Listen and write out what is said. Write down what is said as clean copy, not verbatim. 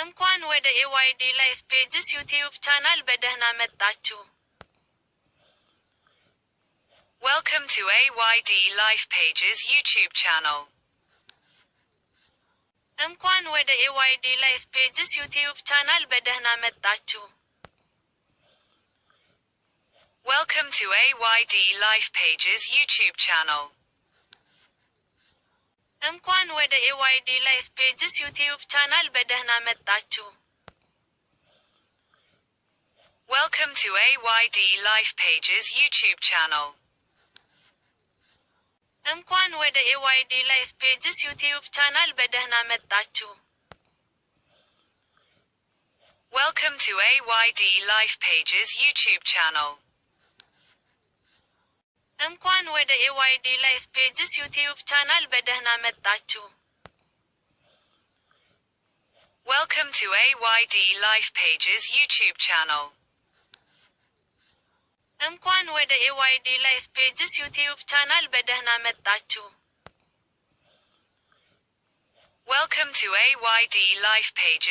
እንኳን ወደ ኤዋይዲ ላይፍ ፔጅስ ዩቲዩብ ቻናል በደህና መጣችሁ። Welcome to AYD Life Pages YouTube channel. እንኳን ወደ ኤዋይዲ ላይፍ ፔጅስ ዩቲዩብ ቻናል በደህና መጣችሁ። Welcome to AYD Life Pages YouTube channel. እንኳን ወደ ኤዋይዲ ላይፍ ፔጅስ ዩቲዩብ ቻናል በደህና መጣችሁ። Welcome to AYD Life Pages YouTube channel. እንኳን ወደ ኤዋይዲ ላይፍ ፔጅስ ዩቲዩብ ቻናል በደህና መጣችሁ። Welcome to AYD Life Pages YouTube channel. እንኳን ወደ ኤዋይዲ ላይፍ ፔጅስ ዩቲዩብ ቻናል በደህና መጣችሁ። Welcome to AYD Life Pages YouTube channel. እንኳን ወደ ኤዋይዲ ላይፍ ፔጅስ ዩቲዩብ ቻናል በደህና መጣችሁ። Welcome to AYD Life Pages